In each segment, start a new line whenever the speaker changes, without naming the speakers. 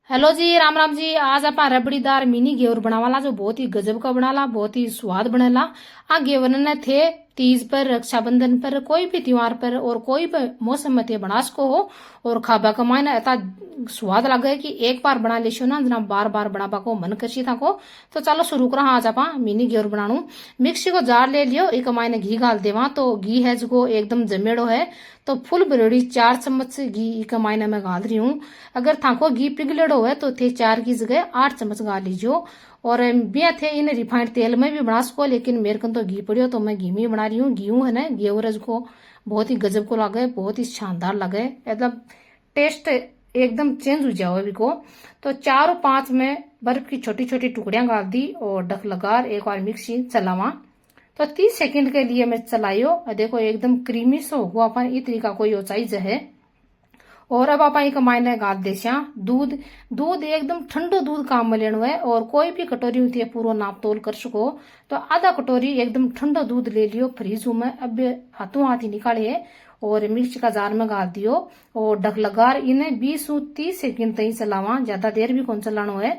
Hello जी, राम राम जी। आज आप रबड़ीदार mini घेवर बनावाला जो बहुत ही गजब का बनाला, बहुत ही स्वाद बनेला। आ घेवर ने थे तीज पर, रक्षाबंधन पर, कोई भी त्योहार पर और कोई भी मौसम में थे बना सको हो। और खाबा कमाए ना इतना स्वाद लगे कि एक बार बना लेशो ना जना बार बार बनाबा को मन करसी था को। तो चलो शुरू करा आज आप मिनी घेवर बनाणु। मिक्सी को जार ले लियो, एक मायने घी गाल देवा। तो घी है जो एकदम जमेड़ो है, तो फुल बरेड़ी 4 चम्मच घी एक मायने में गाल रही हूँ। अगर थाको घी पिघलेड़ो है तो थे 4 की जगह 8 चम्मच गाल लीजियो। और बिया थे इन रिफाइंड तेल में भी बना सको, लेकिन मेरे को तो घी पड़ियो तो मैं घी में बना रही हूँ। घी है ना घेवर को बहुत ही गजब को लगे, बहुत ही शानदार लगे, एकदम टेस्ट एकदम चेंज हो जाओ अभी को। तो 4 और 5 में बर्फ की छोटी छोटी टुकड़ियां गाल दी और ढक लगा एक बार मिक्सी चलावा। तो 30 सेकंड के लिए मैं चलाइयो। देखो एकदम क्रीमी सो हो अपन ई तरीका कोई हो चाहिए है। और अब आप एक मायने गाल देसिया दूध। दूध एकदम ठंडो दूध काम में लेनो है, और कोई भी कटोरी होती है पूरा नाप तोल कर सको। तो आधा कटोरी एकदम ठंडो दूध ले लियो फ्रीज में, अब हाथों हाथ ही निकाले और मिर्च का जार में गाल दियो और ढक लगा इन्हें 20 से 30 सेकंड तक चलावा, ज्यादा देर भी कौन चलानो है।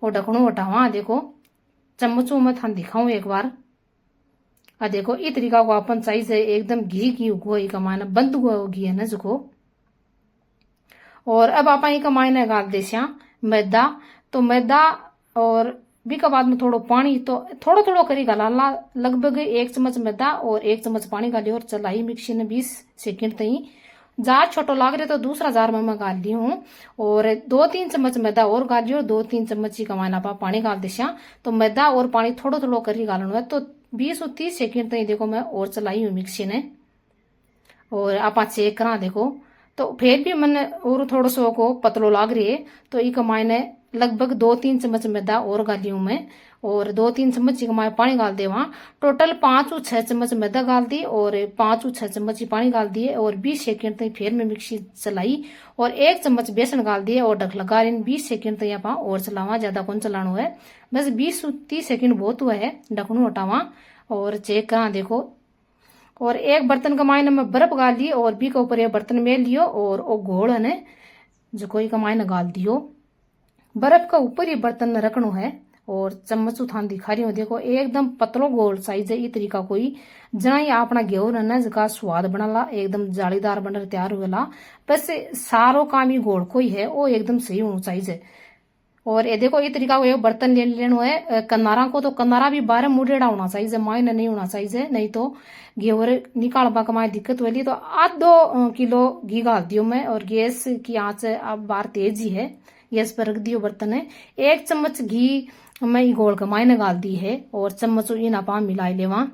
और ढकनो हटावा। देखो चम्मचों में थान दिखाऊं एक बार। देखो इस तरीका को अपन चाहिए एकदम घी की उगो एक मायने बंद हुआ घी है ना जो। और अब आप एक मायने गाल देसिया मैदा। तो मैदा और बी का बाद में थोड़ो पानी, तो थोड़ो थोड़ो करी गाला, लगभग 1 चम्मच मैदा और 1 चम्मच पानी गाली और चलाई मिक्सी ने 20 सेकंड तई। जार छोटो लाग रहे तो दूसरा जार में मैं गाल ली हूँ। और 2-3 चम्मच मैदा और गाली और 2-3 चम्मच ही कमाना पा पानी गाल देसिया। तो मैदा और पानी थोड़ो थोड़ो करी गालनो है। तो 20 और 30 सेकंड तक देखो मैं और चलाई हूँ मिक्सी ने। और आप चेक करा देखो। तो फिर भी मैंने और थोड़ा सो को पतलो लाग रही है, तो ई कमायने लगभग 2-3 चम्मच मैदा और गाली हूं मैं। और 2-3 चम्मच ही कमाए पानी गाल दे वहां। टोटल 5 और 6 चम्मच मैदा गाल दी और 5 और 6 चम्मच ही पानी गाल दिए और 20 सेकंड तक फिर मैं मिक्सी चलाई और 1 चम्मच बेसन गाल दिए और ढक लगा 20 सेकंड तक आप और चलावा, ज्यादा कौन चलानो है, बस 20-30 सेकंड बहुत हुआ है। ढकनो हटावा और चेक करा देखो। और एक बर्तन का मायने में बर्फ गाल ली और बी के ऊपर एक बर्तन में लियो और वो घोल है ने जो कोई का मायने गाल दियो। बर्फ का ऊपर ही बर्तन रखनो है और चम्मच उठान दिखा रही हूँ। देखो एकदम पतलो गोल साइज है, ई तरीका कोई जना ही अपना घेवर है ना जका स्वाद बनाला एकदम जालीदार बनकर तैयार हुएला। बस सारो काम ही गोल कोई है वो एकदम सही होना चाहिए। और ये देखो ये तरीका को बर्तन ले लेनो है कनारा को। तो कनारा भी 12 मुडेड़ा होना चाहिए, मायने नहीं होना चाहिए, नहीं तो घेवर निकालबा का माय दिक्कत वाली। तो आधो किलो घी गाल दियो मैं और गैस की आंच अब बार तेज ही है, गैस पर रख दियो बर्तन है। 1 चम्मच घी मैं घोल का मायने गाल दी है और चम्मच इन आप मिलाई लेवा।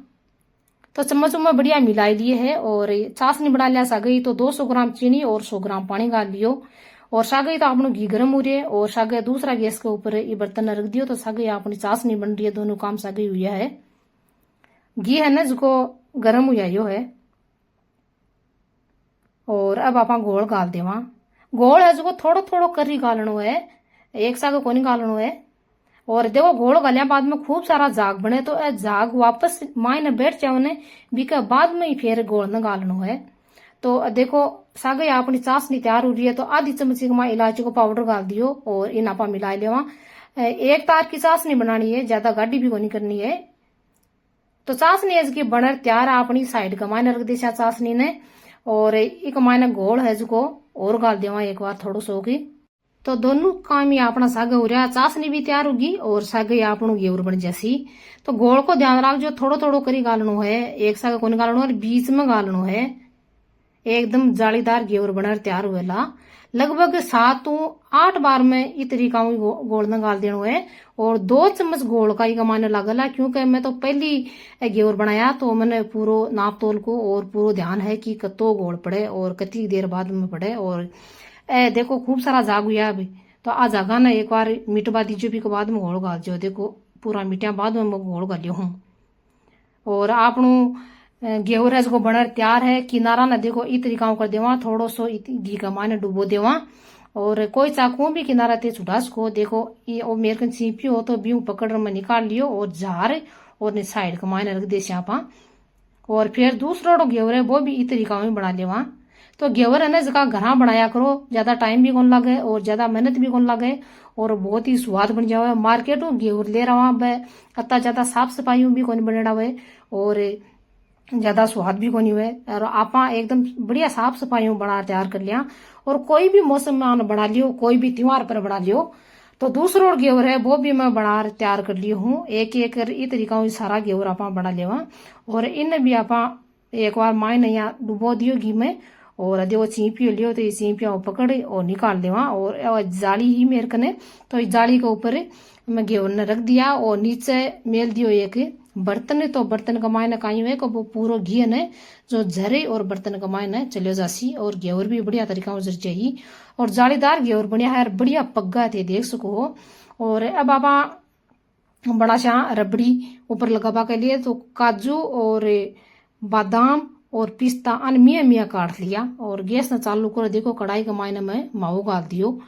तो चम्मच में बढ़िया मिलाई लिए है और चाशनी बना लिया सागई। तो 200 ग्राम चीनी और 100 ग्राम पानी गाल लियो। और सागे तो आपनो घी गर्म हो रही है और सागे दूसरा गैस के ऊपर ये बर्तन रख दियो। तो सागे अपनी चाशनी बन रही है, दोनों काम सागे हुआ है। घी है ना जिसको गर्म हो जाइयो है। और अब आप घोल गाल देवा। घोल है जो थोड़ो थोड़ो करी गालनो है, एक सागे को नहीं गालनो है। और देखो घोल गालिया बाद में खूब सारा जाग बने, तो जाग वापस मायने बैठ जाओ ने बीके बाद में ही फिर घोल न गालनो है। तो देखो सागे अपनी चाशनी तैयार हो रही है। तो आधी चम्मच में इलायची को पाउडर डाल दियो और इन आपा मिला लेवा। एक तार की चाशनी बनानी है, ज्यादा गाढ़ी भी नहीं करनी है। तो चाशनी इसकी बनर तैयार अपनी साइड का मायने रख दी चाशनी ने। और एक मायने घोल है जिसको और गाल देवा एक बार थोड़ो सो की। तो दोनों काम ही अपना सागे हो रहा, चाशनी भी तैयार होगी और सागे आपनो घेवर बन जैसी। तो घोल को ध्यान रख जो थोड़ो थोड़ो करी गालनो है, एक सागे को नहीं गालनो और बीच में गालनो है। एकदम जालीदार घेवर बनर तैयार हुएला। लगभग 7-8 बार में ई तरीका गोल न गाल देनो है। और 2 चम्मच गोल का ही कमाने लागला, क्योंकि मैं तो पहली घेवर बनाया तो मैंने पूरो नाप तोल को और पूरो ध्यान है कि कतो गोल पड़े और कितनी देर बाद में पड़े। और देखो खूब सारा जाग हुआ अभी। तो आ जागा ना एक बार मिटवा दीजिए भी के बाद में घोल गाल जो। देखो पूरा मिटिया बाद में घोल गालियो हूँ। और आपनू घेवर है जो बनर तैयार है। किनारा ना देखो ई तरीका कर देवा, थोड़ो सो घी का मायने डुबो देवा। और कोई चाकू भी किनारा ते छुटा सको। देखो ये मेरे को चीपी हो तो बीऊ पकड़ में निकाल लियो और जार और साइड का मायने रख दे स्यापा। और फिर दूसरा घेवर है वो भी ई तरीका में बना लेवा। तो घेवर है ना जगह घरा बनाया करो, ज्यादा टाइम भी कौन लगे और ज्यादा मेहनत भी कौन लगे और बहुत ही स्वाद बन जावे। मार्केट में घेवर ले रहा हूँ अत्ता ज्यादा साफ सफाई भी कौन बनेड़ा हुए और ज्यादा स्वाद भी कोनी हुए और आपा एकदम बढ़िया साफ सफाई बना तैयार कर लिया। और कोई भी मौसम में बना लियो, कोई भी त्योहार पर बना लियो। तो दूसरो घेवर है वो भी मैं बना तैयार कर ली हूँ। एक एक ई तरीका सारा घेवर आप बना लेवा और इन भी आप एक बार मायने यहाँ डुबो दियो घी में और देखो चीपियो लियो तो ये चीपिया पकड़ और निकाल देवा और जाली ही मेरे कने। तो इस जाली के ऊपर मैं घेवर ने रख दिया और नीचे मेल दियो एक बर्तन। तो बर्तन का मायने काई है कि वो पूरा घी ने जो झरे और बर्तन का मायने चलियो जासी और घेवर भी बढ़िया तरीका से चाहिए और जालीदार घेवर बढ़िया है, बढ़िया पग्गा थे देख सको। और अब आप बड़ा सा रबड़ी ऊपर लगावा के लिए तो काजू और बादाम और पिस्ता अन मिया मिया काट लिया और गैस न चालू कर देखो कढ़ाई के मायने में मावो गाल दियो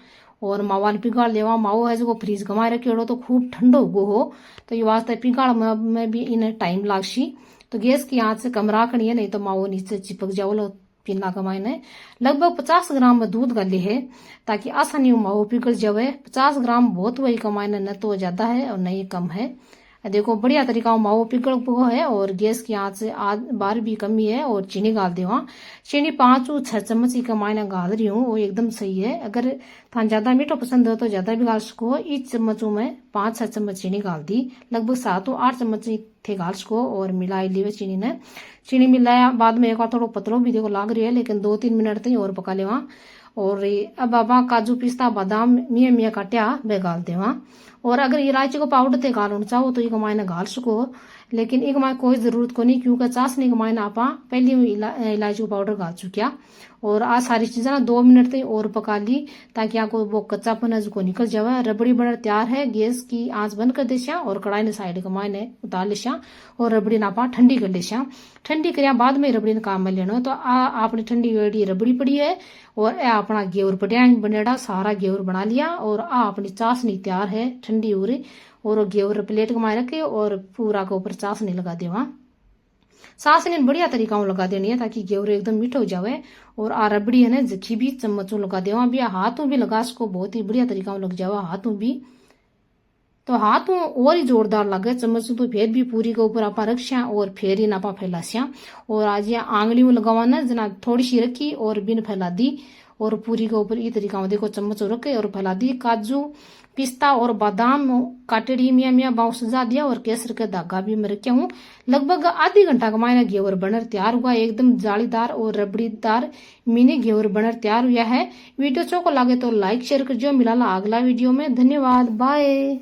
और मावा ने पिघाड़ लेवा। मावो है जो फ्रीज कमाए रखे तो खूब ठंडो गो हो तो ये वास्ते पिघाड़ में भी इन्हें टाइम लागसी। तो गैस की आंच से कम राखनी है, नहीं तो मावो नीचे चिपक जाओ। पीला कमाए ने लगभग 50 ग्राम में दूध गाली है ताकि आसानी मावो पिघल जावे। 50 ग्राम बहुत वही कमाए न तो ज्यादा है और नहीं कम है। देखो बढ़िया तरीका मावो पिघल गो है और गैस की आंच से बार भी कमी है। और चीनी गाल दे वहाँ, चीनी 5-6 चम्मच का मायने गाल रही हूँ, वो एकदम सही है। अगर थान ज्यादा मीठो पसंद हो तो ज्यादा भी गाल सको। इस चम्मचों में 5-6 चम्मच चीनी गाल दी, लगभग 7-8 चम्मच थे गाल सको और मिलाई ली चीनी ने। चीनी मिलाया बाद में एक बार थोड़ा पतलो भी देखो लाग रही है लेकिन 2-3 मिनट तक और पका ले वहाँ। और अब बाबा काजू पिस्ता बादाम मिया मिया काटिया वे गाल दे वहाँ। और अगर इलायची को पाउडर ते गालना चाहो तो एक मायने गाल सको लेकिन एक मायने कोई जरूरत को नहीं क्योंकि चाशनी के मायने आप पहले इलायची को पाउडर गाल चुकिया। और आ सारी चीजें ना 2 मिनट तक और पका ली ताकि आपको वो कच्चापन है जो निकल जावे। रबड़ी बनर तैयार है। गैस की आंच बंद कर देशा और कढ़ाई ने साइड के मायने उतार लेशा और रबड़ी ना आप ठंडी कर लेशा। ठंडी कर बाद में रबड़ी ने काम में लेना। तो आपने ठंडी वेड़ी रबड़ी पड़ी है और अपना घेवर पटिया बनेड़ा सारा घेवर बना लिया और अपनी चाशनी तैयार है ठंडी हो रही। और घेवर प्लेट के माय रखे और पूरा के ऊपर चाशनी लगा दे वहाँ। चाशनी बढ़िया तरीका लगा देनी है ताकि घेवर एकदम मीठो हो जावे। और आ रबड़ी है ना जखी भी चम्मचों लगा देवा भी हाथों भी लगा सको, बहुत ही बढ़िया तरीका लग जावा हाथों भी। तो हाथों और ही जोरदार लगे चम्मच तो फिर भी पूरी के ऊपर आप रखा और फिर ही नापा फैलास्या। और आज ये आंगली में लगावा ना जना थोड़ी सी रखी और बिन फैला दी और पूरी के ऊपर ये तरीका देखो चम्मच रखे और फैला दी। काजू पिस्ता और बादाम काटेड़ी मिया मिया बाव सजा दिया और केसर का धागा भी मैं रखा हूँ। लगभग आधी घंटा का मायने घेवर बनर तैयार हुआ, एकदम जालीदार और रबड़ीदार मिनी घेवर बनर तैयार हुआ है। वीडियो चो को लगे तो लाइक शेयर कर जो। मिला अगला वीडियो में, धन्यवाद, बाय।